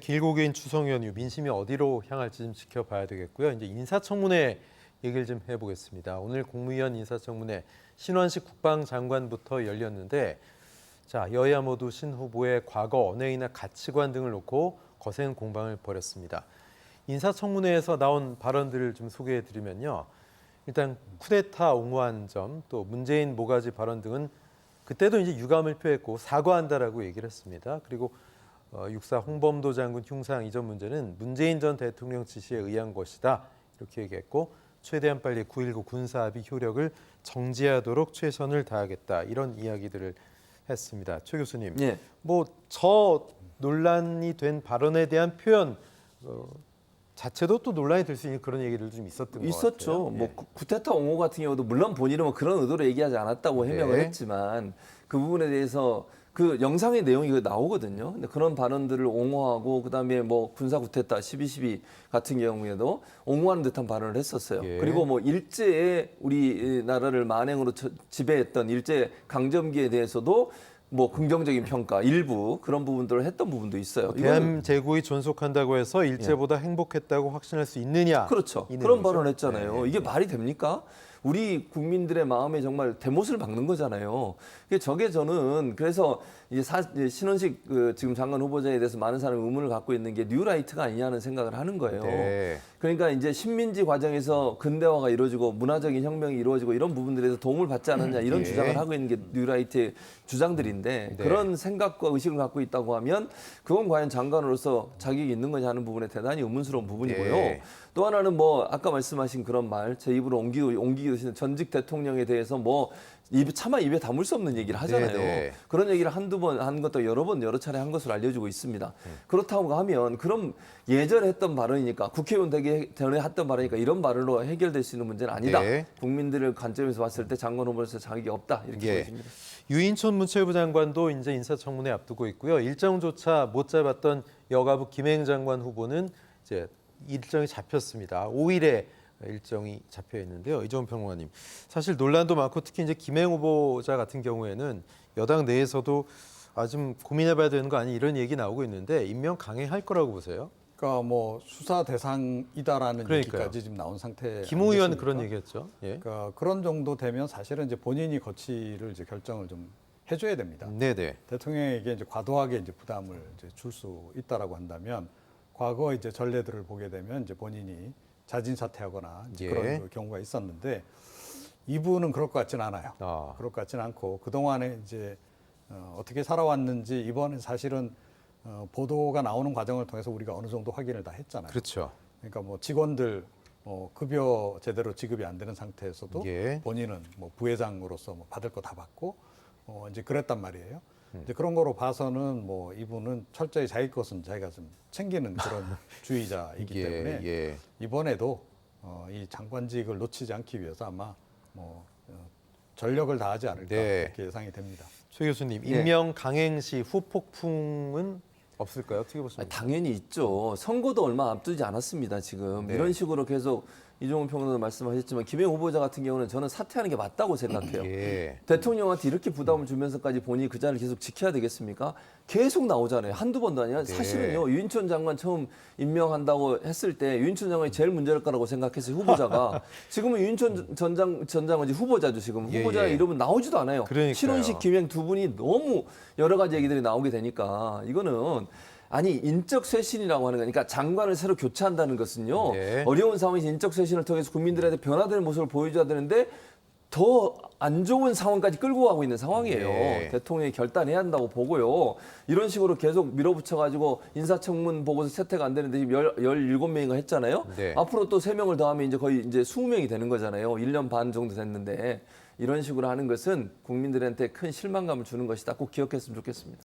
길고 긴 추석 연휴 민심이 어디로 향할지 좀 지켜봐야 되겠고요. 이제 인사청문회 얘기를 좀 해보겠습니다. 오늘 국무위원 인사청문회 신원식 국방장관부터 열렸는데, 자 여야 모두 신 후보의 과거 언행이나 가치관 등을 놓고 거센 공방을 벌였습니다. 인사청문회에서 나온 발언들을 좀 소개해드리면요. 일단 쿠데타 옹호한 점, 또 문재인 모가지 발언 등은 그때도 이제 유감을 표했고 사과한다라고 얘기를 했습니다. 그리고 육사 홍범도 장군 흉상 이전 문제는 문재인 전 대통령 지시에 의한 것이다 이렇게 얘기했고, 최대한 빨리 9.19 군사합의 효력을 정지하도록 최선을 다하겠다 이런 이야기들을 했습니다. 최 교수님, 예. 뭐 저 논란이 된 발언에 대한 표현 자체도 또 논란이 될 수 있는 그런 얘기들도 좀 있었던 것 같아요. 있었죠. 뭐 쿠데타 옹호 같은 경우도 물론 본인은 뭐 그런 의도로 얘기하지 않았다고 해명을 네. 했지만 그 부분에 대해서 그 영상의 내용이 나오거든요. 근데 그런 발언들을 옹호하고 그다음에 뭐 군사 쿠데타 12.12 같은 경우에도 옹호하는 듯한 발언을 했었어요. 예. 그리고 뭐 일제에 우리 나라를 만행으로 지배했던 일제 강점기에 대해서도 뭐 긍정적인 평가 일부 그런 부분들을 했던 부분도 있어요. 대한 제국이 존속한다고 해서 일제보다 행복했다고 확신할 수 있느냐? 그렇죠. 이 그런 내용이죠. 발언을 했잖아요. 네. 이게 말이 됩니까? 우리 국민들의 마음에 정말 대못을 박는 거잖아요. 저게 저는 그래서 이제 신원식 지금 장관 후보자에 대해서 많은 사람이 의문을 갖고 있는 게 뉴라이트가 아니냐는 생각을 하는 거예요. 네. 그러니까 이제 신민지 과정에서 근대화가 이루어지고 문화적인 혁명이 이루어지고 이런 부분들에 대해서 도움을 받지 않았냐 이런 예. 주장을 하고 있는 게 뉴라이트의 주장들인데 네. 그런 생각과 의식을 갖고 있다고 하면 그건 과연 장관으로서 자격이 있는 거냐 하는 부분에 대단히 의문스러운 부분이고요. 네. 또 하나는 뭐 아까 말씀하신 그런 말 제 입으로 옮기기도 싫은 전직 대통령에 대해서 뭐 차마 입에 담을 수 없는 얘기를 하잖아요. 네. 그런 얘기를 한두 번 한 것도 여러 차례 한 것으로 알려지고 있습니다. 그렇다고 하면 그럼 예전에 했던 발언이니까 국회의원 되기 전에 했던 발언이니까 이런 발언으로 해결될 수 있는 문제는 아니다. 네. 국민들을 관점에서 봤을 때 장관 후보로서 자격이 없다 이렇게 예. 보여집니다. 유인촌 문체부 장관도 이제 인사청문회 앞두고 있고요. 일정조차 못 잡았던 여가부 김행 장관 후보는 이제 일정이 잡혔습니다. 5일에 일정이 잡혀 있는데요. 이종훈 평론가님, 사실 논란도 많고 특히 이제 김행 후보자 같은 경우에는 여당 내에서도 좀 고민해봐야 되는 거 아니 이런 얘기 나오고 있는데 임명 강행할 거라고 보세요? 그러니까 뭐 수사 대상이다라는 그러니까요. 얘기까지 지금 나온 상태. 김 의원 아니겠습니까? 그런 얘기했죠. 예. 그러니까 그런 정도 되면 사실은 이제 본인이 거취를 이제 결정을 좀 해줘야 됩니다. 네네. 대통령에게 이제 과도하게 이제 부담을 이제 줄 수 있다라고 한다면 과거 이제 전례들을 보게 되면 이제 본인이 자진 사퇴하거나 이제 예. 그런 그 경우가 있었는데 이분은 그럴 것 같지는 않아요. 그럴 것 같지는 않고 그 동안에 이제 어떻게 살아왔는지 이번에 사실은 보도가 나오는 과정을 통해서 우리가 어느 정도 확인을 다 했잖아요. 그렇죠. 그러니까 뭐 직원들 급여 제대로 지급이 안 되는 상태에서도 예. 본인은 뭐 부회장으로서 뭐 받을 거 다 받고 이제 그랬단 말이에요. 이제 그런 거로 봐서는 뭐 이분은 철저히 자기 것은 자기가 좀 챙기는 그런 주의자이기 예, 때문에 예. 이번에도 이 장관직을 놓치지 않기 위해서 아마 뭐 전력을 다하지 않을까 네. 이렇게 예상이 됩니다. 최 교수님, 예. 임명 강행 시 후폭풍은 없을까요? 어떻게 보십니까? 당연히 있죠. 선거도 얼마 앞두지 않았습니다. 지금 네. 이런 식으로 계속 이종훈 평론가 말씀하셨지만 김행 후보자 같은 경우는 저는 사퇴하는 게 맞다고 생각해요. 예. 대통령한테 이렇게 부담을 주면서까지 본인이 그 자리를 계속 지켜야 되겠습니까? 계속 나오잖아요. 한두 번도 아니라 네. 사실은요. 유인촌 장관 처음 임명한다고 했을 때 유인촌 장관이 제일 문제일 거라고 생각했어요. 후보자가. 지금은 유인촌 전 장관이 후보자죠. 지금 예, 후보자 예. 이름은 나오지도 않아요. 그러니까요. 신원식 김행 두 분이 너무 여러 가지 얘기들이 나오게 되니까 이거는 아니 인적 쇄신이라고 하는 거니까 장관을 새로 교체한다는 것은요. 네. 어려운 상황에서 인적 쇄신을 통해서 국민들한테 변화되는 모습을 보여줘야 되는데 더 안 좋은 상황까지 끌고 가고 있는 상황이에요. 네. 대통령이 결단해야 한다고 보고요. 이런 식으로 계속 밀어붙여가지고 인사청문 보고서 채택 안 되는데 지금 17명인가 했잖아요. 네. 앞으로 또 3명을 더하면 이제 거의 이제 20명이 되는 거잖아요. 1년 반 정도 됐는데 이런 식으로 하는 것은 국민들한테 큰 실망감을 주는 것이다. 꼭 기억했으면 좋겠습니다.